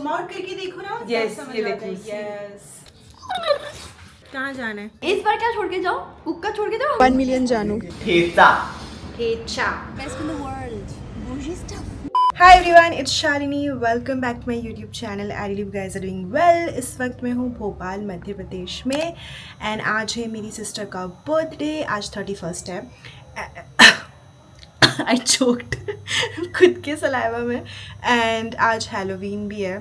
Out करके देखो ना। Yes, ये देखो। यस। कहाँ जाना है? इस बार क्या छोड़ के जाओ? कुक्का छोड़ के जाओ? 1 मिलियन जानू। Thecha. Best in the world. Bougie stuff. Hi everyone, it's Shalini. Welcome back to my YouTube channel. I really hope you guys are doing well. इस वक्त मैं हूँ भोपाल मध्य प्रदेश में एंड आज है मेरी सिस्टर का बर्थडे. आज 31 है. आई चोक्ड खुद के सलाइवा में. एंड आज हैलोवीन भी है.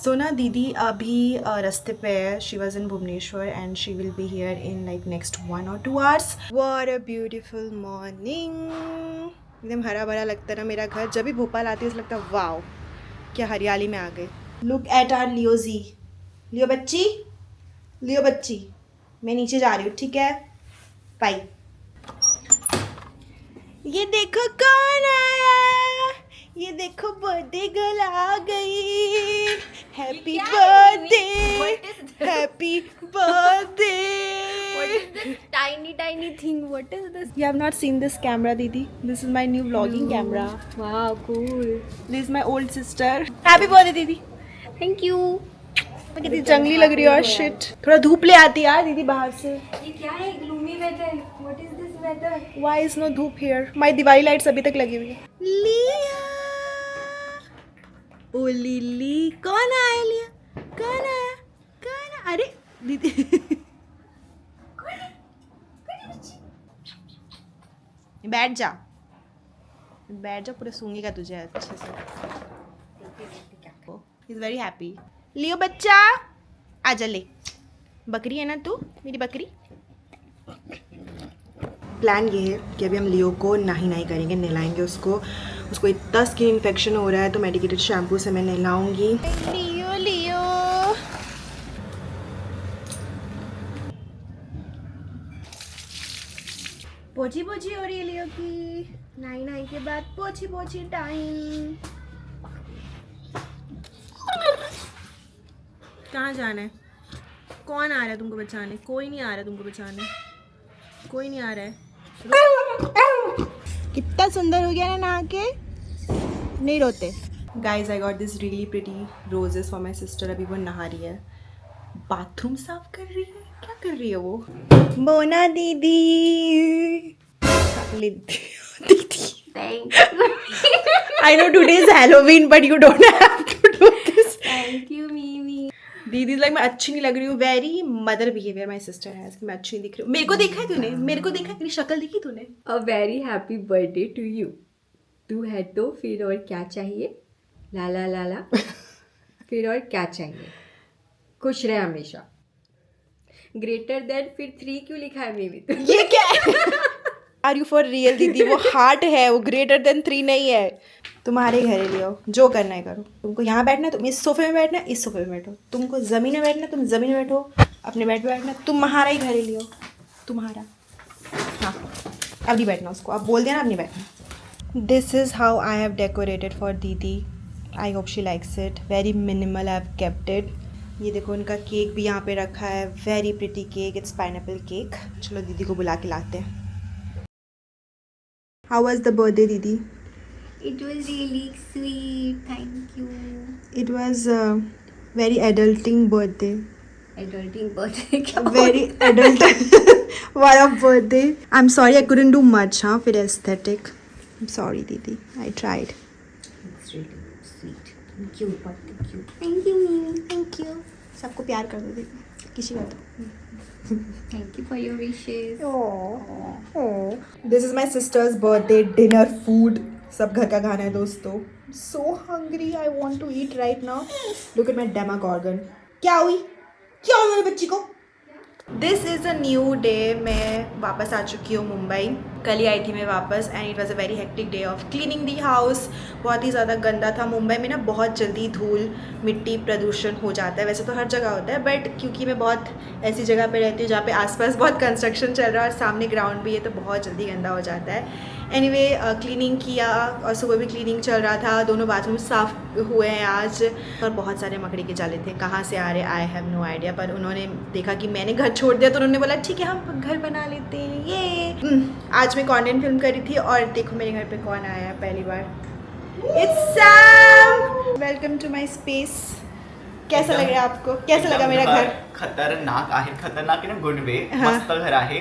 सो ना दीदी अभी रास्ते पे है. She was in Bhubaneswar and she will be here in like next 1 or 2 hours. What a beautiful morning. एकदम हरा भरा लगता है ना मेरा घर. जब भी भोपाल आती है तो लगता है वाओ क्या हरियाली में आ गए. लुक एट आर लियो जी. लियो बच्ची मैं नीचे जा रही हूँ, ठीक है. बाय. ये देखो कौन आया. ये देखो बर्थडे गर्ल आ गई. Happy birthday. Happy birthday. Tiny thing. What is this? You have not seen this camera, Didi. This is my new vlogging camera. Wow, cool. This is my old sister. Happy birthday, Didi. Thank you. कितनी जंगली लग रही है और shit. थोड़ा धूप ले आती यार दीदी बाहर से. ये क्या है? Gloomy weather. What is this weather? Why is no धूप here? My दिवाली लाइट्स अभी तक लगी हुई है. लिया. ओ लिली. कौन आया लिया? कौन आया? अरे दीदी. बैठ जा पूरे सूंघेगा तुझे अच्छे से. Is very happy. लियो बच्चा आजा ले. बकरी है ना तू मेरी बकरी. प्लान ये है कि अभी हम लियो को नहाई करेंगे, नहलाएंगे उसको इतना स्किन इन्फेक्शन हो रहा है तो मेडिकेटेड शैम्पू से मैं नहलाऊंगी. लियो पोछी हो रही है लियो की. नहाई के बाद पोछी टाइम. कहाँ जाना है? कौन आ रहा है तुमको बचाने? कोई नहीं आ रहा है तुमको बचाने. कोई नहीं आ रहा है. कितना सुंदर हो गया ना नहा के. नहीं रोते. Guys I got this really pretty roses for my sister. अभी वो नहा रही है, बाथरूम साफ कर रही है. क्या कर रही है वो? मोना दीदी. Thank you. I know today is Halloween but you don't have to do this. Thank you, Mimi. दीदी लाइक मैं अच्छी नहीं लग रही हूँ. Very mother behaviour my sister है. मैं अच्छी नहीं दिख रही हूँ. मेरे को देखा है तूने? मेरी शक्ल देखी तूने? A very happy birthday to you. तू है तो फिर और क्या चाहिए? ला फिर और क्या चाहिए? खुश रहे हमेशा. ग्रेटर देन फिर 3 क्यों लिखा है मेरी? ये क्या है? आर यू फॉर रियल दीदी? वो हार्ट है, वो ग्रेटर देन 3 नहीं है. तुम्हारे घर ही लियो, जो करना है करो. तुमको यहाँ बैठना है तुम इस सोफे में बैठना है इस सोफे में बैठो. तुमको ज़मीन में बैठना है तुम ज़मीन में बैठो. अपने बेड पे बैठना है तुम्हारा ही घर ही लियो. तुम्हारा. हाँ अब नहीं बैठना उसको. अब बोल दिया ना अब नहीं बैठना. This is how I have decorated for दीदी. I hope she likes it. Very minimal I have kept it. ये देखो उनका केक भी यहाँ पे रखा है. Very pretty cake. It's pineapple cake. चलो दीदी को बुला के लाते हैं. How was the birthday, Didi? It was really sweet. Thank you. It was a very adulting birthday. Adulting birthday. Very adult. What a birthday. I'm sorry I couldn't do much, huh? For aesthetic. I'm sorry, Didi. I tried. It's really sweet. Thank you. Thank you. Thank you, Mimi. Thank you. सबको प्यार कर दो दीदी. किसी का तो. Thank you for your wishes. Oh. This is my sister's birthday dinner food. सब घर का खाना है दोस्तों. So hungry. I want to eat right now. Look at my Demogorgon. क्या हुई मेरी बच्ची को? This is a new day. मैं वापस आ चुकी हूँ मुंबई. कल ही आई थी मैं वापस and it was a very hectic day of cleaning the house. बहुत ही ज़्यादा गंदा था. मुंबई में ना बहुत जल्दी धूल मिट्टी प्रदूषण हो जाता है. वैसे तो हर जगह होता है बट क्योंकि मैं बहुत ऐसी जगह पे रहती हूँ जहाँ पे आसपास बहुत कंस्ट्रक्शन चल रहा है और सामने ग्राउंड भी है तो बहुत जल्दी गंदा हो जाता है. एनीवे क्लीनिंग किया और सुबह भी क्लीनिंग चल रहा था. दोनों बाथरूम साफ़ हुए हैं आज. और बहुत सारे मकड़ी के जाले थे. कहाँ से आ रहे आई हैव नो आइडिया. पर उन्होंने देखा कि मैंने घर छोड़ दिया तो उन्होंने बोला ठीक है हम घर बना लेते हैं. ये आज मैं कंटेंट फिल्म करी थी और देखो मेरे घर पे कौन आया है पहली बार. It's Sam. Welcome to my space. कैसा लग रहा है आपको? कैसा लगा मेरा घर? खतरनाक आहे, खतरनाक इन गुड वे. हाँ. मस्त घर आहे,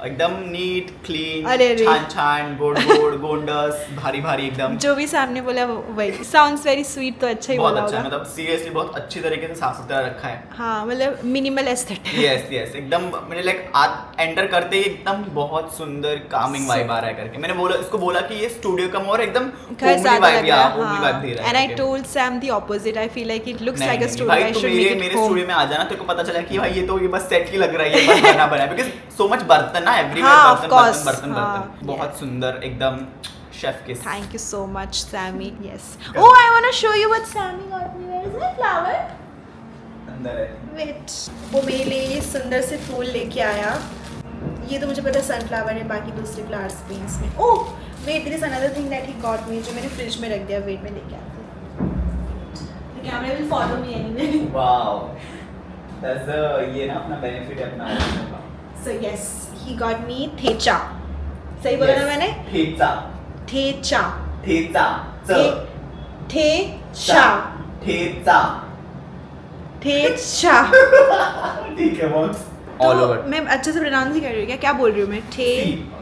एकदम नीट क्लीन, अरे रे. छान छान, गोड गोड, गोंडस, भारी भारी एकदम. जो भी सामने बोला वही साउंड्स वेरी स्वीट, तो अच्छा ही बहुत बोला अच्छा है, होगा. मतलब सीरियसली बहुत अच्छी तरीके से साफ सुथरा रखा है. हाँ, मतलब मिनिमल एस्थेटिक. यस यस, एकदम मैंने लाइक आज एंटर करते ही एकदम बहुत सुंदर कामिंग वाइब आ रहा है करके. मैंने बोला इसको बोला कि ये स्टूडियो कम और एकदम घर ज्यादा लग रहा है. होमली वाइब दे रहा है. And I told Sam the opposite. I feel like it looks नहीं, लाइक अ नहीं, स्टूडियो. भाई आई तू शुड मेरे मेक इट मेरे होम. स्टूडियो में आ जाना, तेरे को पता चला कि भाई ये तो ये बस सेट की लग रहा है, ये बस बना बना बिकॉज सो मच बर्तन ना एवरीवेयर. हाँ, of बर्तन course. बर्तन बर्तन हाँ, बर्तन बहुत सुंदर एकदम शेफ किस. Thank you so much, Sammy. Yes. Oh, I want to show you what Sammy got me. Where is my flower? अंदर है. Wait. वो मेरे लिए ये सुंदर से फूल लेके आया. ये तो मुझे पता है सनफ्लावर है, बाकी दूसरे फ्लावर्स भी इसमें. Oh, wait, there is another thing that he got me जो मैंने फ्रिज में रख दिया. वेट में लेके आती हूँ. The camera will follow me anyway. Wow, that's the ये ना अपना बेनिफिट है अपना. So yes, he got me थेचा. सही बोला ना मैंने? ठेचा थेचा. ठेचा थेचा. ठेचा थेचा. ठीक है बॉस. ऑल ओवर मैं अच्छे से प्रोनाउंस ही कर रही हूँ. क्या बोल रही हूँ मैं?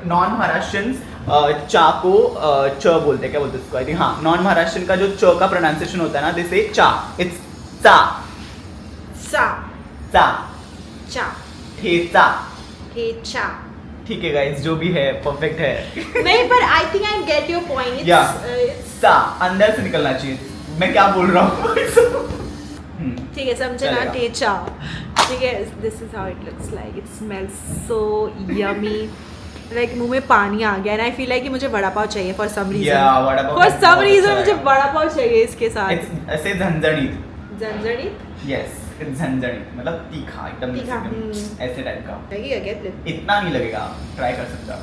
नॉन महाराष्ट्रियंस चा को च बोलते हैं, क्या बोलते हैं इसको? आई थिंक हाँ, नॉन महाराष्ट्रियन का जो च का प्रोनाउंसिएशन होता है ना, दिस इज चा. इट्स चा सा. चा चा. ठेचा. थेचा. ठीक है गाइस, जो भी है परफेक्ट है. नहीं, पर I think I get your point. Yeah. सा अंदर से निकलना चाहिए. मैं क्या बोल रहा हूँ? ठीक है, समझे ना? चलेगा. थेचा. ठीक है, this is how it looks like. It smells so yummy. Like मुंह में पानी आ गया. एंड आई फील लाइक कि मुझे वड़ा पाव चाहिए for some reason. Yeah, vada pav for बहुत सम रीजन अच्छा मुझे है. वड़ा पाव चाहिए इसके साथ. It's ऐसे झंझणीत. झंझणीत. यस, झंझणीत मतलब तीखा एकदम. तीखा, एकदम ऐसे टाइप का. लगेगा क्या इतने? इतना नहीं लगेगा, ट्राई कर सकते हो.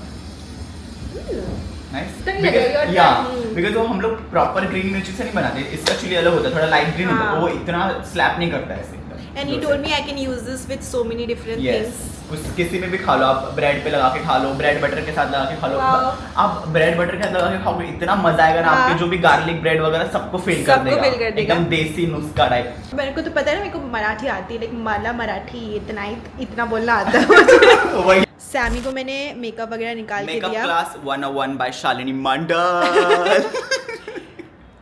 नाइस. तो नहीं लगेगा, या हम्म. बिकॉज वो हम लोग प्रॉपर ग्रीन मिर्ची से नहीं बनाते, इसका चिली अलग होता है, थोड़ा लाइट ग्रीन होता है, हाँ. वो इतना स्लैप नहीं करता है ऐसे. And he told me I can use this with so many different yes, things. किसी में भी खा लो आप. ब्रेड पे लगा के खा लो, ब्रेड बटर के साथ लगा के खा लो. Wow. आप ब्रेड बटर के साथ लगा के खाओगे, इतना मजा आएगा ना. हाँ. आपके जो भी गार्लिक ब्रेड वगैरह सबको फिल कर सबको देगा. fill कर देगा. एकदम देसी नुस्खा टाइप. मेरे को तो पता है ना, मेरे को मराठी आती है, लेकिन मला मराठी इतना बोलना आता है मुझे. वही सैमी को मैंने मेकअप वगैरह निकाल के मेकअप दिया. क्लास 101 बाय शालिनी मंडल.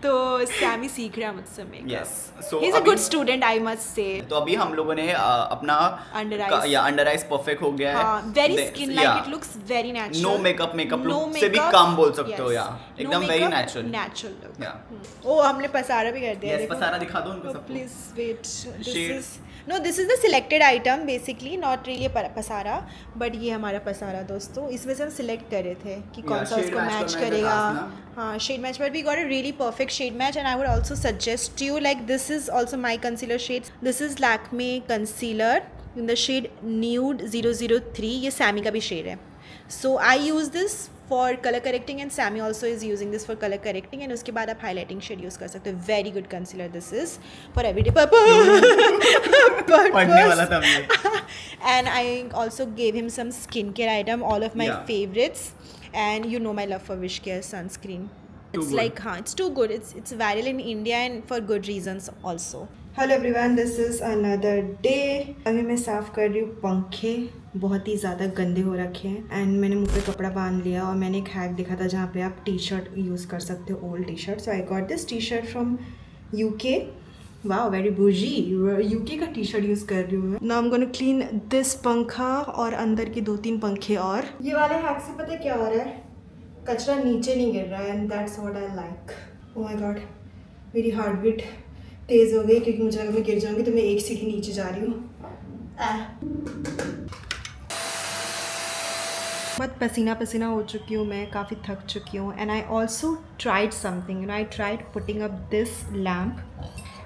तो सैमी सीख रहा है मुझसे makeup. Yes, so he is a good student, I must say. तो अभी हम लोगों ने अपना Under eyes. या अंडर आइज परफेक्ट हो गया है. Very skin like, it looks very natural. No makeup look से भी कम बोल सकते हो. या एकदम वेरी नेचुरल. Natural look. या ओ, हमने पसारा भी कर दिया. यस, पसारा दिखा दो उनको सबको. Please wait. Shades. This is the selected item basically, not really पसारा, बट ये हमारा पसारा दोस्तों. इसमें से हम सिलेक्ट कर रहे थे कि कौन सा shade उसको match मैच करना है करेगा. खास ना. हाँ, shade match, but we got a really perfect shade match. And I would also suggest you, like this is also my concealer shade. This is Lakme concealer in the shade nude 003. ये Sammy का भी shade है. So I use this for colour correcting and Sammy also is using this for colour correcting. And उसके बाद आप highlighting shade use कर सकते हो. Very good concealer this is for everyday पढ़ने वाला था मैं. And I also gave him some skincare item, all of my Yeah. favorites. And you know my love for Wishcare sunscreen. Too It's good. like, it's too good. It's viral in India and for good reasons also. Hello everyone, this is another day. अभी मैं साफ़ कर रही हूँ पंखे. बहुत ही ज़्यादा गंदे हो रखे हैं. एंड मैंने मुँह पे कपड़ा बांध लिया. और मैंने एक हैक देखा था जहाँ पे आप टी शर्ट यूज़ कर सकते हो, old T shirt. So I got this T shirt from UK. वाह, वेरी बूजी. यूके का टी शर्ट यूज़ कर रही हूँ मैं. Now I am gonna clean this पंखा और अंदर के 2-3 पंखे. और ये वाले हैक से पता है क्या हो रहा है? कचरा नीचे नहीं गिर रहा है. And that's what I like. Oh my God, मेरी हार्ट बीट तेज़ हो गई क्योंकि मुझे अगर मैं गिर जाऊँगी तो मैं एक सीढ़ी नीचे जा रही हूँ. बहुत पसीना पसीना हो चुकी हूँ मैं, काफ़ी थक चुकी हूँ. And I also tried something. I tried putting up this lamp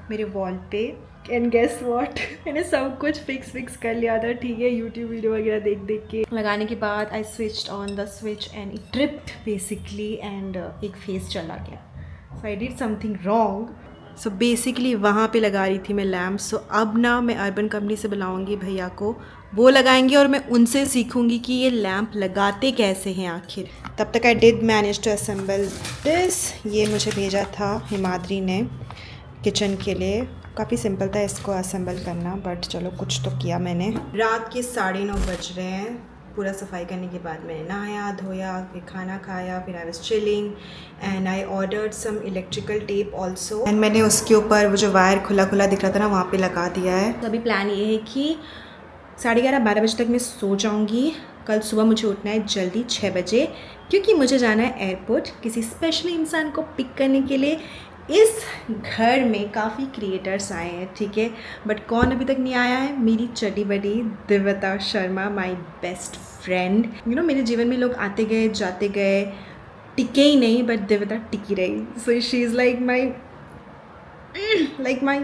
मेरे वॉल पे. एंड गेस व्हाट, मैंने सब कुछ फिक्स कर लिया था. ठीक है, यूट्यूब वीडियो वगैरह देख के लगाने के बाद I switched on the switch and it tripped basically. And एक फेस चला गया. So I did something wrong. So basically वहाँ पे लगा रही थी मैं लैम्प. सो अब ना मैं अर्बन कंपनी से बुलाऊँगी भैया को, वो लगाएंगे और मैं उनसे सीखूँगी कि ये लैम्प लगाते कैसे हैं आखिर. तब तक I did manage to assemble this. ये मुझे भेजा था हिमाद्री ने किचन के लिए। काफ़ी सिंपल था इसको असेंबल करना, बट चलो कुछ तो किया मैंने। रात के 9:30 बज रहे हैं। पूरा सफाई करने के बाद मैंने नहाया धोया, फिर खाना खाया, फिर I was chilling and I ordered some electrical tape also, and मैंने उसके ऊपर वो जो वायर खुला खुला दिख रहा था ना, वहाँ पे लगा दिया है। तो अभी प्लान ये है कि 11:30-12 बजे तक मैं सो जाऊँगी। कल सुबह मुझे उठना है जल्दी 6 बजे, क्योंकि मुझे जाना है एयरपोर्ट किसी स्पेशल इंसान को पिक करने के लिए। इस घर में काफ़ी क्रिएटर्स आए हैं, ठीक है, बट कौन अभी तक नहीं आया है? मेरी चटी बड़ी दिव्यता Sharma, my best friend. You know, मेरे जीवन में लोग आते गए जाते गए, टिके ही नहीं, बट दिव्यता टिकी रही। So she is like my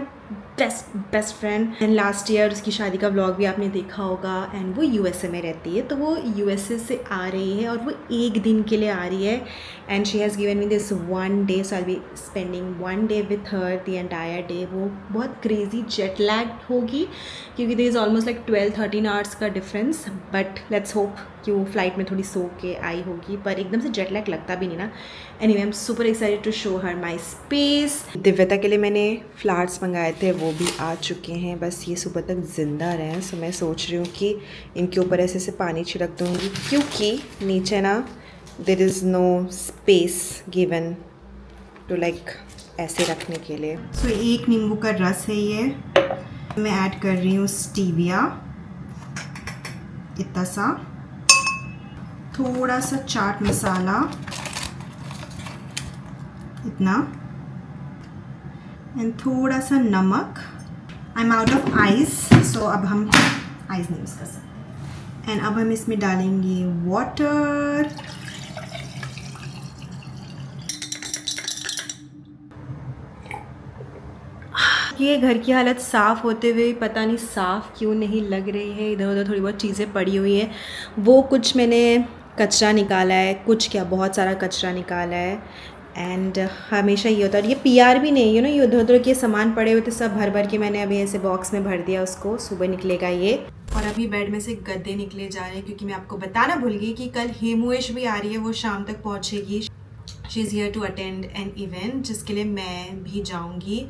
best friend. And last year उसकी शादी का व्लॉग भी आपने देखा होगा, एंड वो यूएसए में रहती है, तो वो यूएसए से आ रही है और वो एक दिन के लिए आ रही है। And she has given me this 1 day, so I be spending 1 day with her the entire day. वो बहुत क्रेजी जेट लैग होगी, क्योंकि there is almost like 12-13 hours का डिफरेंस, बट लेट्स होप कि वो फ्लाइट में थोड़ी सो के आई होगी, पर एकदम से जेट लैग लगता भी नहीं ना। Anyway, I am super excited to show her my space. Divyata के लिए मैंने फ्लावर्स मंगाए थे, वो भी आ चुके हैं, बस ये सुबह तक ज़िंदा रहें। सो मैं सोच रही हूँ कि इनके ऊपर ऐसे से पानी छिड़क दूँगी, क्योंकि नीचे ना there is no space given to like ऐसे रखने के लिए। सो 1 नींबू का रस है ये। मैं ऐड कर रही हूँ स्टीविया, इतना सा, थोड़ा सा चाट मसाला, इतना, एंड थोड़ा सा नमक। I am out of ice, so अब हम आइस नहीं यूज़ कर सकते। एंड अब हम इसमें डालेंगे वाटर। ये घर की हालत साफ़ होते हुए पता नहीं साफ़ क्यों नहीं लग रही है। इधर उधर थोड़ी बहुत चीज़ें पड़ी हुई हैं, वो कुछ मैंने कचरा निकाला है, कुछ क्या बहुत सारा कचरा निकाला है। एंड हमेशा ये होता है, और ये पीआर भी नहीं, यू नो, ये उधर उधर के सामान पड़े हुए थे, सब भर भर के मैंने अभी ऐसे बॉक्स में भर दिया उसको। सुबह निकलेगा ये। और अभी बेड में से गद्दे निकले जा रहे हैं, क्योंकि मैं आपको बताना भूल गई कि कल हेमुएश भी आ रही है, वो शाम तक पहुँचेगी। She is here to attend an event, जिसके लिए मैं भी जाऊँगी।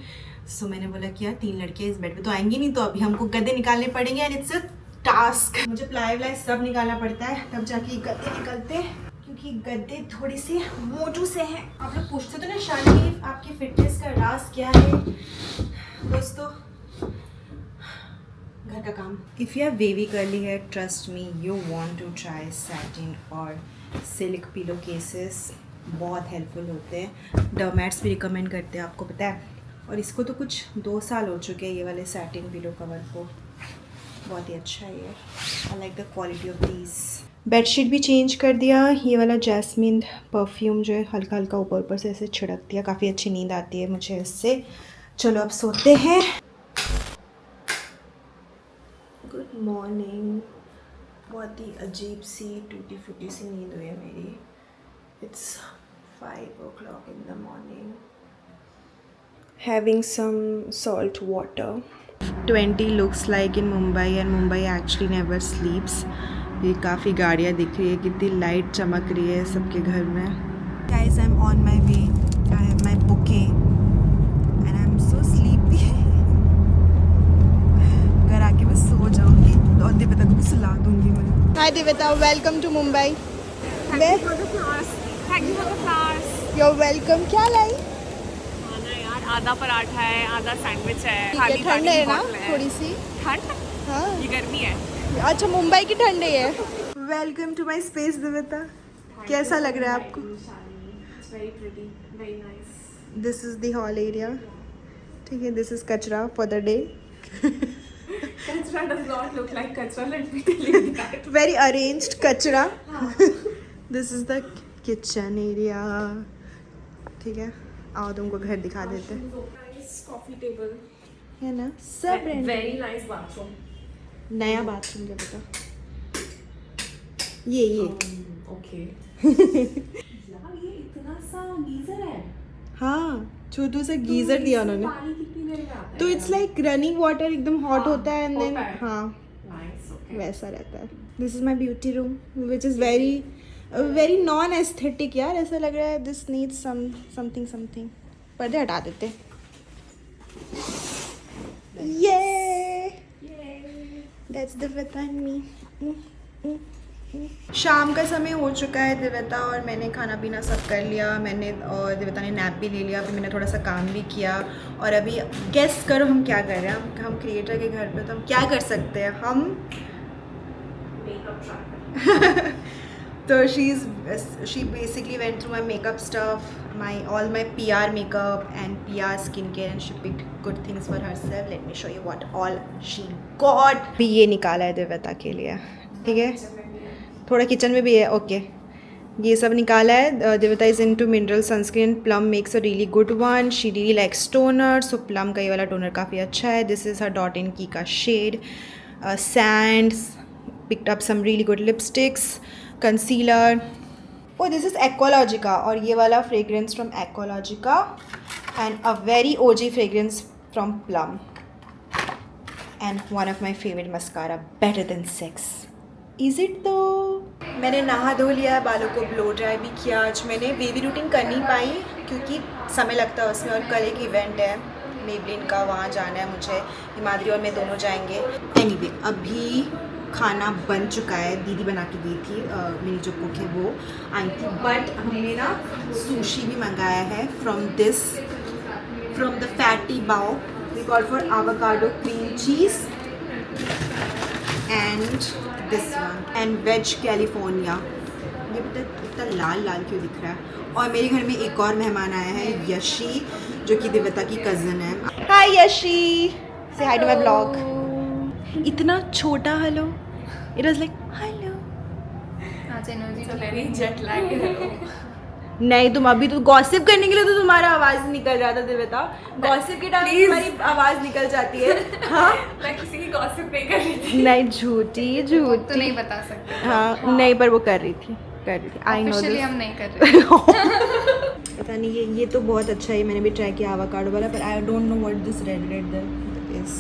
सो मैंने बोला कि यार 3 लड़के इस बेड पे तो आएंगी नहीं, तो अभी हमको गद्दे निकालने पड़ेंगे, एंड इट्स अ टास्क। मुझे प्लाई व्लाई सब निकालना पड़ता है, तब जाके गद्दे निकलते हैं, क्योंकि गद्दे थोड़े से मोटू से हैं। आप लोग पूछते तो ना शाली आपकी फिटनेस का राज क्या है? दोस्तों, घर का काम। If you have wavy curly hair, trust me, you want to try satin और सिल्क पिलो केसेस, बहुत हेल्पफुल होते हैं। डर्मैट्स भी रिकमेंड करते हैं, आपको पता है। और इसको तो कुछ 2 साल हो चुके हैं, ये वाले सैटिन पिलो कवर को। बहुत ही अच्छा है ये। आई like the quality of these. Bedsheet भी चेंज कर दिया। ये वाला जैस्मिन परफ्यूम जो है हल्का हल्का ऊपर ऊपर से ऐसे छिड़क दिया। काफ़ी अच्छी नींद आती है मुझे इससे। चलो अब सोते हैं। Good morning. बहुत ही अजीब सी टूटी फूटी सी नींद हुई है मेरी। It's 5 o'clock in the morning. Having some salt water. 20 looks like in Mumbai, and Mumbai actually never sleeps. ये काफ़ी गाड़ियाँ दिख रही है, कितनी लाइट चमक रही है सबके घर में। Guys, I'm on my way. I have my bouquet and I'm so sleepy. घर आके बस सो जाऊँगी और दिव्यता को भी सुला दूँगी मैं। Hi दिव्यता, welcome to Mumbai. Thank you for the flowers. You're welcome. क्या लाई? खाना यार, आधा पराठा है, आधा सैंडविच है, खाली ठंड पानी है की ना बोतल है। थोड़ी सी? ठंड? हाँ। ये गर्मी है। अच्छा, मुंबई की ठंड है। वेलकम टू माय स्पेस दिव्यता। कैसा लग रहा है आपको? Very pretty, very nice. This is the hall area, ठीक है। दिस इज कचरा for the day. Kachra does not look like kachra, let me tell you that. Very arranged कचरा। This is the kitchen area, ठीक है। आओ तुमको घर दिखा देते हैं, Nice coffee table. है ना? सब Very nice bathroom. नया बाथरूम क्या पता। ये Okay. यार ये इतना सा गीजर है। हाँ, छोटू सा गीजर दिया उन्होंने। पानी कितनी देर में आता है? तो इट्स लाइक रनिंग वाटर, एकदम हॉट होता है, एंड देन होता है। हाँ Nice, okay. वैसा रहता है। This is my beauty room which is very non aesthetic यार। ऐसा लग रहा है दिस नीड्स समथिंग। पर्दे हटा देते। Yay! That's Divita and me. शाम का समय हो चुका है दिव्यता और मैंने खाना पीना सब कर लिया। मैंने और दिव्यता ने नैप भी ले लिया, फिर मैंने थोड़ा सा काम भी किया और अभी गेस करो हम क्या कर रहे हैं। हम क्रिएटर के घर पे तो हम क्या कर सकते हैं, हम तो she basically went through my makeup stuff, all my PR makeup and PR skincare, and she picked good things for herself. Let me show you what all she got. भी ये निकाला है दिव्यता के लिए, ठीक है, थोड़ा किचन में भी है। ओके ये सब निकाला है। Divyata is into mineral sunscreen, Plum makes a really good one, she really likes toner, so Plum का ये वाला टोनर काफ़ी अच्छा है। This is her Dot and Key का shade. Sands, picked up some really good lipsticks, concealer. Oh, this is Aqualogica और ये वाला fragrance from Aqualogica and a very OG fragrance from Plum and one of my favorite mascara, Better Than Sex. Is it though? मैंने नहा धो लिया है, बालों को ब्लो ड्राई भी किया। आज मैंने बेबी रूटीन कर नहीं पाई क्योंकि समय लगता है उसमें और कल एक इवेंट है मेबलिन का, वहाँ जाना है मुझे। हिमाद्री और मैं दोनों जाएंगे। एनीवे अभी खाना बन चुका है, दीदी बना के दी थी, मेरी जो कुक है वो आई थी। बट हमने ना सुशी भी मंगाया है from the Fatty Bao, we call for avocado cream cheese and this one and veg California. ये पता इतना लाल लाल क्यों दिख रहा है। और मेरे घर में एक और मेहमान आया है, यशी, जो कि दिव्यता की कज़न है। हाय यशी, से हाय टू माय ब्लॉग। इतना छोटा hello, it was like hello. आज एनर्जी तो वेरी जेट लैग है। नहीं तुम अभी तो गॉसिप करने के लिए तो तुम्हारा आवाज निकल रहा था दिव्यता, गॉसिप के टाइम तुम्हारी आवाज निकल जाती है। हाँ मैं किसी की गॉसिप नहीं कर रही थी। नहीं झूठी तो नहीं बता सकते। हाँ नहीं पर वो कर रही थी आई नो ऑफिशियली हम नहीं कर रहे। पता नहीं ये तो बहुत अच्छा है, मैंने भी ट्राई किया एवोकाडो वाला, पर आई don't know what this red is.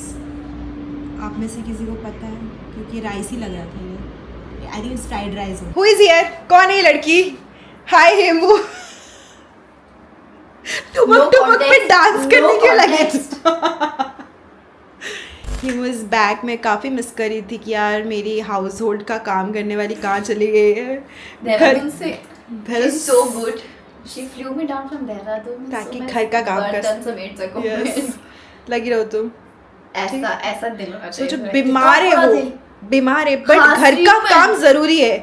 आप में से किसी को पता है? क्योंकि राइस ही लग रहा था ये। आई think it's fried rice. Who is here? कौन है ये लड़की? हाय हेमू। टुमक पे डांस करने क्यों लगे? Hemu is back. मैं काफ़ी मिस कर रही थी कि यार मेरी हाउस होल्ड का काम करने वाली कहाँ चली गई है। देहरादून से She's so good. She flew me down from Dehradun ताकि घर का काम कर बर्तन समेट सको। Yes. लगी रहो तुम। ऐसा दिल होना चाहिए। सोचो बीमार है वो, बीमार है बट खांस घर रही का हूँ मैं। काम जरूरी है।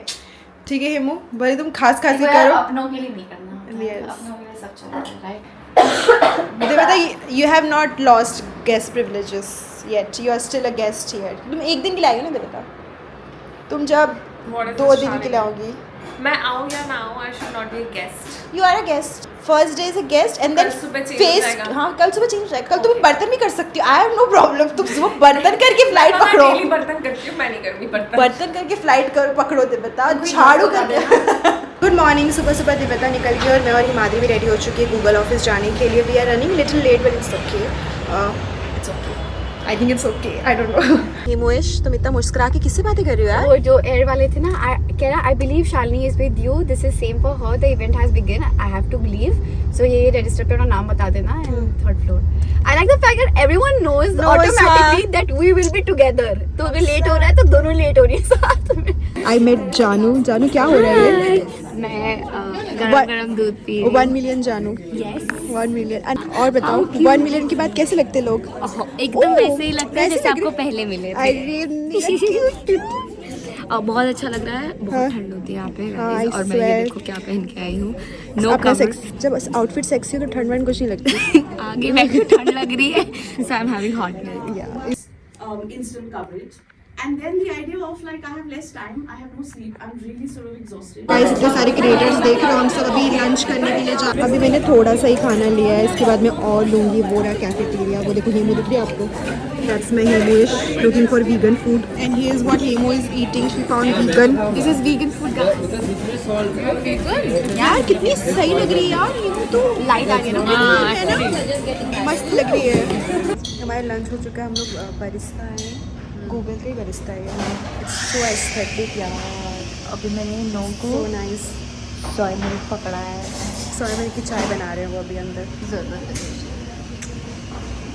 ठीक है हेमू, भले तुम खास खासी वो करो। अपनों के लिए नहीं करना होता है, Yes. अपनों के लिए सब चलता है, राइट? देवता, you have not lost guest privileges yet. You are still a guest here. तुम एक दिन के लिए आई हो ना देवता? तुम जब What is 2 this दिन के shouting? लिए आओगी। मैं आऊँ या ना आऊँ, I should not be a guest. You are a guest. First day is a guest and then कल सुबह change face। हो जाएगा। हाँ कल सुबह चेंज हो जाएगा। कल तुम बर्तन भी कर सकती हो। I have no problem. तुम सुबह बर्तन करके फ्लाइट मैं पकड़ो। डेली बर्तन करती हूँ, मैं नहीं करूँगी बर्तन। बर्तन करके फ्लाइट करो, पकड़ो दिव्यता, झाड़ू करके। Good morning. सुबह सुबह दिव्यता निकल गई और मैं और हिमाद्री भी रेडी हो चुकी है गूगल ऑफिस जाने के लिए। We are running little late but it's okay, it's okay, I think it's okay, I don't know. Himosh तुम इतना मुस्कुरा के किससे बातें कर रही हो यार? वो जो एयर वाले थे ना, कह रहा I believe Shalini is with you, this is same for her, the event has begun, I have to believe, so ये रजिस्टर पे अपना नाम बता देना and third floor. I like the fact that everyone knows automatically that we will be together. तो अगर late हो रहा है तो दोनों लेट हो रही है साथ में। आई मेट जानू। जानू क्या हो रहा है? मैं गरम गरम दूध पी रही 1 मिलियन जानू। Yes 1 million. और बताओ 1 मिलियन के बाद कैसे लगते लोग? एकदम वैसे ही लगता है वैसे जैसे लग आपको रही- पहले मिले थे। अरे और बहुत अच्छा लग रहा है, बहुत ठंड होती है यहाँ पे हाँ, guys, I और मैं ये swear. देखो क्या पहन के आई हूँ, नो अपना कवर। सेक्स, जब आउटफिट सेक्सी हो तो ठंड वंड कुछ नहीं लगती। आगे मैं ठंड लग रही है, so I am having hot milk. Instant coverage. And then the idea of like I have less time, I have no sleep, I'm really sort of exhausted. Guys इतने सारे क्रिएटर्स देख रहे हो, हम सब अभी लंच करने के लिए जा। अभी मैंने थोड़ा सा ही खाना लिया है, इसके बाद मैं और लूँगी। वो रहा कैफेटेरिया, वो देखो हेमू दिख रही है आपको? That's my Hemu is looking for vegan food and here is what Hemu is eating. She found vegan, this is vegan food guys. यार कितनी सही लग रही है यार, हेमू तो लाइट आ गई ना, है ना, मस्त लग रही है। हमारा लंच हो चुका है, हम लोग बरिस्ता हैं, गूगल का ही बरिस्ता है। इट्स सो एस्थेटिक यार। अभी मैंने नो को सो नाइस। सोया मिल्क पकड़ा है, सोया मिल्क की चाय बना रहे हैं वो अभी अंदर। ज़रूरत है।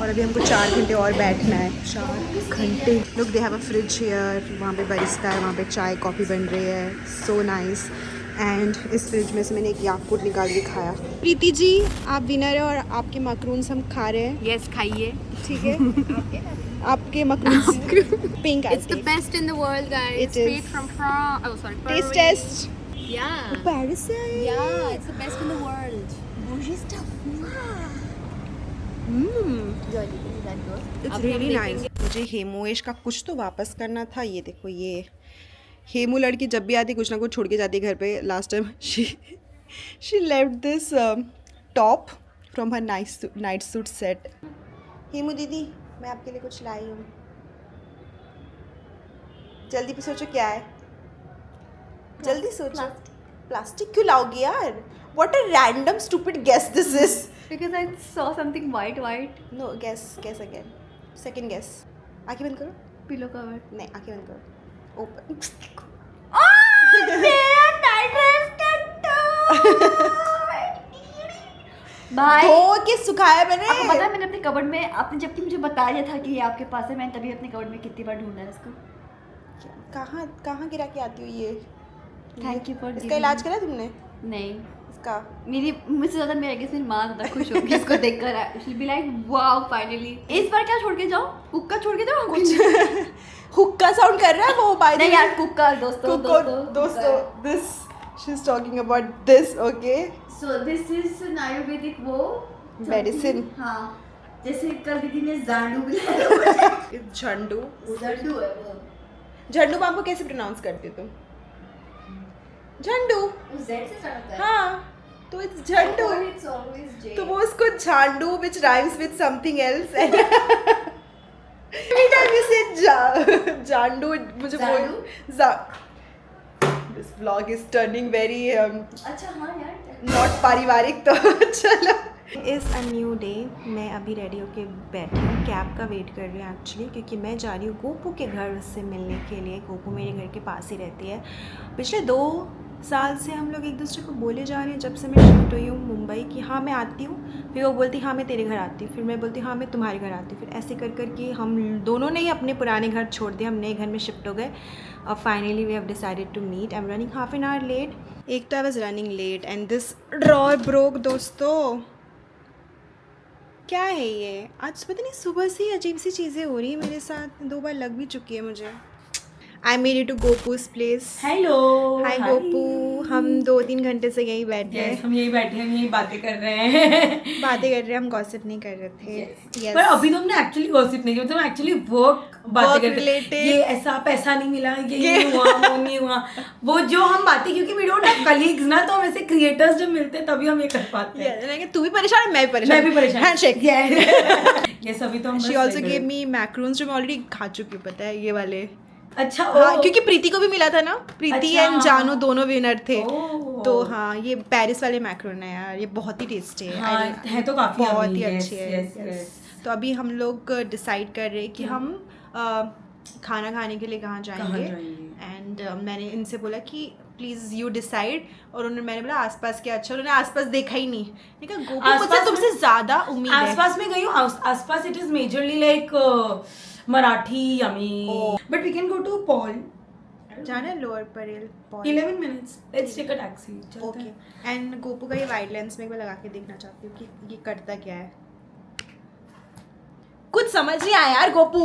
और अभी हमको 4 घंटे और बैठना है. 4 घंटे. Look, they have a fridge here. वहाँ पे बरिस्ता है, वहाँ पे चाय कॉफ़ी बन रही है. So nice. एंड इस फ्रिज में से मैंने एक याकूट निकाल के खाया. प्रीति जी, आप विनर है और आपके मकरून्स हम खा रहे हैं. Yes, खाइए. ठीक है. आपके मकरून्स pink. It's the best in the world, guys. It is. Straight from France. Oh, sorry. Test Paris. Test. Yeah. Paris से आए. Yeah, it's the best in the world. Bougie stuff. That goes. It's अभी हम really nice. देखेंगे. मुझे हेमोएश का कुछ तो वापस करना था. ये देखो, ये हेमू लड़की जब भी आती कुछ ना कुछ छोड़ के जाती है घर पे. Last time she left this top from her night suit set. Hemu दीदी, मैं आपके लिए कुछ लाई हूँ. जल्दी पे सोचो क्या है. जल्दी सोचो. प्लास्टिक क्यों लाओगी यार? What a random stupid guess this is. Because I saw something white. No, guess again. Second guess. आँखें बंद करो. Pillow cover. नहीं, आँखें बंद करो. ओपन. भाई धो के सुखाया मैंने. आपको पता है मैंने अपने कबर्ड में आपने जबकि मुझे बताया था कि ये आपके पास है, मैंने तभी अपने कबर्ड में कितनी बार ढूंढा है इसको. कहाँ गिरा के आती हो ये? थैंक यू फॉर इसका इलाज करा तुमने? नहीं, इसका मेरी मुझसे ज़्यादा मेरे आगे मेरी माँ ज़्यादा खुश होगी इसको देखकर. She be like wow finally. इस बार क्या छोड़ के जाओ? कुक्का छोड़ के जाओ कुछ. हुक्का साउंड कर रहा है वो. बाय नहीं यार, कुक्का दोस्तों. This she is talking about this. Okay. So this is Ayurvedic वो मेडिसिन. हाँ, जैसे कल दीदी ने झाड़ू बुलाया. झंडू. झाड़ू है वो. झंडू बाम को कैसे प्रोनाउंस करते हो तुम? झंडू. जेड से स्टार्ट होता है. हाँ, तो it's Jhandu. It's always J. तो वो उसको Zandu which rhymes with something else. Every time you say Zandu, मुझे Zandu? This vlog is turning very अच्छा हाँ यार. not पारिवारिक. तो चलो. Is a new day. मैं अभी रेडी होके बैठी हूँ. कैब का वेट कर रही हूँ एक्चुअली, क्योंकि मैं जा रही हूँ गोपू के घर से मिलने के लिए. गोपू मेरे घर के पास ही रहती है. पिछले 2 साल से हम लोग एक दूसरे को बोले जा रहे हैं, जब से मैं शिफ्ट हुई हूँ मुंबई, कि हाँ मैं आती हूँ. फिर वो बोलती हाँ मैं तेरे घर आती हूँ. फिर मैं बोलती हाँ मैं तुम्हारे घर आती हूँ. फिर ऐसे कर कर के हम दोनों ने ही अपने पुराने घर छोड़ दिए. हम नए घर में शिफ्ट हो गए. और finally we have decided to meet. I am running half an hour late. एक तो I was running late and this drawer broke. दोस्तों क्या है ये? आज पता नहीं सुबह से ही अजीब सी चीज़ें हो रही है मेरे साथ. 2 बार लग भी चुकी है मुझे. I made it to Gopu's place. Hello. Hi Gopu. हम 2-3 घंटे से यहीं बैठे हैं. हम यही बैठे हैं, यही बातें कर रहे हैं. बातें कर रहे हैं. हम गॉसिप नहीं कर रहे थे. Yes. पर अभी तो हमने एक्चुअली गॉसिप नहीं किया, मतलब एक्चुअली वर्क बातें करते related. ये ऐसा पैसा नहीं मिला, ये नहीं हुआ, वो नहीं हुआ. वो जो हम बातें, क्योंकि वी डोंट हैव कलीग्स ना, तो हम ऐसे क्रिएटर्स जब मिलते हैं तभी हम ये कर पाते हैं. Yeah, तू भी परेशान है, मैं भी परेशान. मैं भी परेशान. हैंडशेक. ये सभी तो हम She also gave me macaroons जो मैं ऑलरेडी खा चुकी हूँ, पता है ये वाले. अच्छा. हाँ, क्योंकि प्रीति को भी मिला था ना. प्रीति अच्छा, एंड जानू दोनों विनर थे. ओह. तो हाँ, ये पेरिस वाले मैक्रोन है यार. ये बहुत ही टेस्टी है. हाँ, है तो काफी बहुत yummy. ही Yes, अच्छी है. yes, yes. तो अभी हम लोग डिसाइड कर रहे हैं कि हम खाना खाने के लिए कहाँ जाएंगे. एंड मैंने इनसे बोला कि प्लीज़ यू डिसाइड. और मैंने बोला आसपास क्या अच्छा. उन्होंने आसपास देखा ही नहीं. देखा गोपू मुझसे तुमसे ज़्यादा उम्मीद है. आसपास में गई हूँ. आसपास it is majorly like Marathi yummy. But we can go to Paul. जाना है Lower Parel. 11 minutes. Let's take a taxi. चलते ओके. हैं. एंड गोपू का ये वाइड लेंस में एक बार लगा के देखना चाहती हूँ कि ये करता क्या है. कुछ समझ नहीं आया यार गोपू.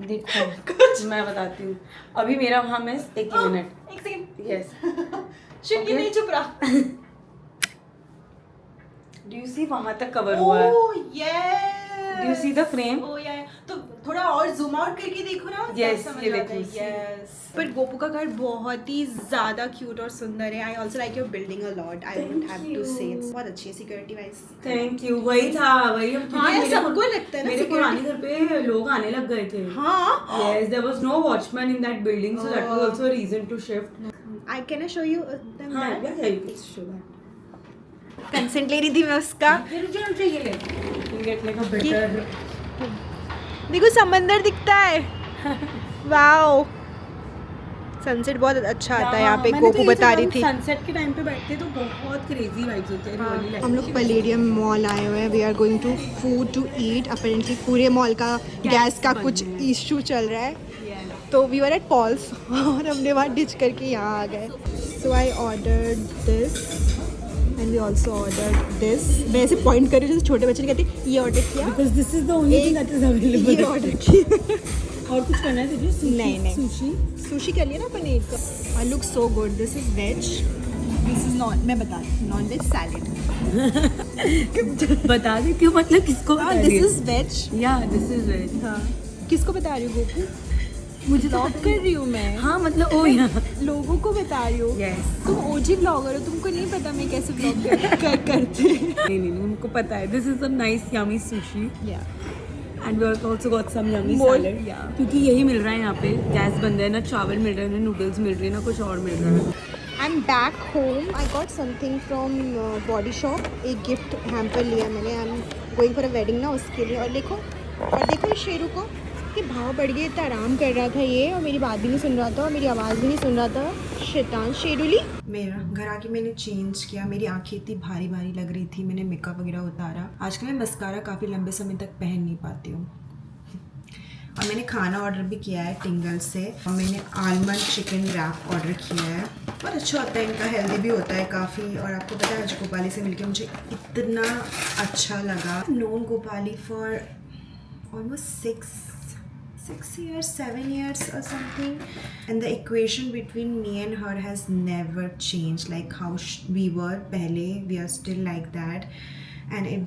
देखो मैं बताती हूँ. अभी मेरा वहाँ में 1 मिनट. एक सेकंड. यस. शिट, ये नहीं चुप रहा. डू यू सी वहाँ तक कवर हुआ है. Oh yes. Do you see the frame. Oh yeah. तो थोड़ा और जूम आउट करके देखो ना. Yes, तब समझ ये आता है. देखो. Yes. पर गोपू का घर बहुत ही ज़्यादा क्यूट और सुंदर है. I also like your building a lot. I would have to say it's बहुत अच्छी है सिक्योरिटी वाइज. Thank you. वही था, वही हम. हाँ, ये मेरे सबको लगता है ना मेरे security. पुराने घर पे लोग आने लग गए थे. हाँ. Yes, there was no watchman in that building, so that was also a reason to shift. I can I show you them. हाँ, yeah, you can show that. Consent ले रही थी मैं उसका. ये रुकिए ये ले. You can get like a better. देखो समंदर दिखता है. वाओ. सनसेट बहुत अच्छा आता है हाँ, यहाँ पे, मैंने तो कोको ये बता सुना, रही हम थी। सनसेट के टाइम पे बैठते तो बहुत क्रेजी वाइब्स होते हैं really like- हम लोग पैलेडियम मॉल आए हुए हैं, we are going to food to eat. Apparently पूरे मॉल का गैस का कुछ इशू चल रहा है, तो वी वर एट पॉल्स और हमने वहाँ डिच करके यहाँ आ गए। So I ordered this and we also ordered this. मैं ऐसे पॉइंट कर रही हूँ जैसे छोटे बच्चे ने कहते ये ऑर्डर किया, Because this is the only thing that is ये available. ऑर्डर किया। और कुछ करना है तुझे? Sushi? नहीं। Sushi? सुशी कर लिया ना पनीर का। I look so good. This is veg, this is non, मैं बता रही हूँ, नॉन वेज सैलेड। बता देती हूँ मतलब किसको बता रही दिस है? Is veg. या दिस इज वेज। हाँ, किसको बता रही हूँ गोपू? मुझे तो ब्लॉग कर रही हूँ मैं, हाँ मतलब ओ यहाँ लोगों को बता रही हूँ। यस तुम ओजी ब्लॉगर हो, तुमको नहीं पता मैं कैसे ब्लॉग करते नहीं उनको पता है। This is some nice yummy sushi yeah and we also got some yummy More, salad क्योंकि यही मिल रहा है यहाँ पे। गैस बंद है ना, चावल मिल रहे हैं ना, नूडल्स मिल रही है ना, कुछ और मिल रहा है। I am back home. I got something from body shop, एक गिफ्ट हैम्पर लिया मैंने। I am going for a wedding ना, उसके लिए। और देखो इस शेरू को, कि भाव बढ़ गए, इतना आराम कर रहा था ये, और मेरी बात भी नहीं सुन रहा था और मेरी आवाज़ भी नहीं सुन रहा था। शैतान शेरूली। मेरा घर आके मैंने चेंज किया, मेरी आंखें इतनी भारी भारी लग रही थी, मैंने मेकअप वगैरह उतारा। आजकल मैं मस्कारा काफ़ी लंबे समय तक पहन नहीं पाती हूँ। और मैंने खाना ऑर्डर भी किया है टिंगल से, और मैंने आलमंड चिकन रैप ऑर्डर किया है। बहुत अच्छा होता है इनका, हेल्दी भी होता है काफ़ी। और आपको पता है आज गोपाली से मिलके मुझे इतना अच्छा लगा। Known Gopali for almost 6 years, 7 years or something, and the equation between me and her has never changed. Like how we were pehle, we are still like that. And it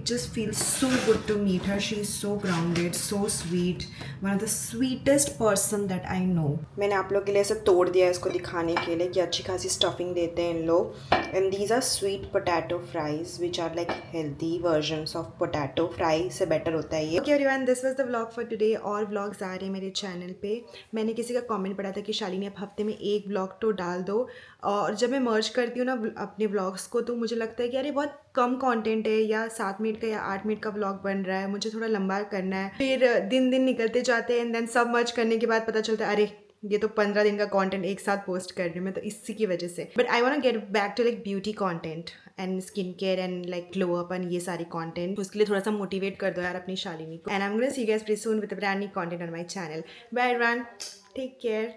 just feels so good to meet her. She is so grounded, so sweet, one of the sweetest person that I know. मैंने आप लोग के लिए ऐसे तोड़ दिया है इसको दिखाने के लिए कि अच्छी खासी स्टफिंग देते हैं इन लोग। And these are sweet potato fries, which are like healthy versions of potato fry से better होता है ये। Okay everyone, this was the vlog for today। और vlogs आ रहे हैं मेरे चैनल पे। मैंने किसी का कमेंट पढ़ा था कि शालिनी आप हफ्ते में एक व्लॉग तो डाल दो। और जब मैं मर्ज करती हूँ ना अपने व्लॉग्स को, तो मुझे लगता है कि अरे बहुत कम कंटेंट है, या 7 मिनट का या 8 मिनट का व्लॉग बन रहा है, मुझे थोड़ा लंबा करना है। फिर दिन निकलते जाते हैं, एंड देन सब मर्ज करने के बाद पता चलता है अरे ये तो 15 दिन का कंटेंट एक साथ पोस्ट कर रही हूँ मैं, तो इसी की वजह से। But I want to get back to like beauty content and skin care and like glow up and ये सारी कंटेंट। उसके लिए थोड़ा सा मोटिवेट कर दो यार अपनी शालिनी को। And I am gonna see you guys please soon with a brand new content on my channel. Bye everyone, take care.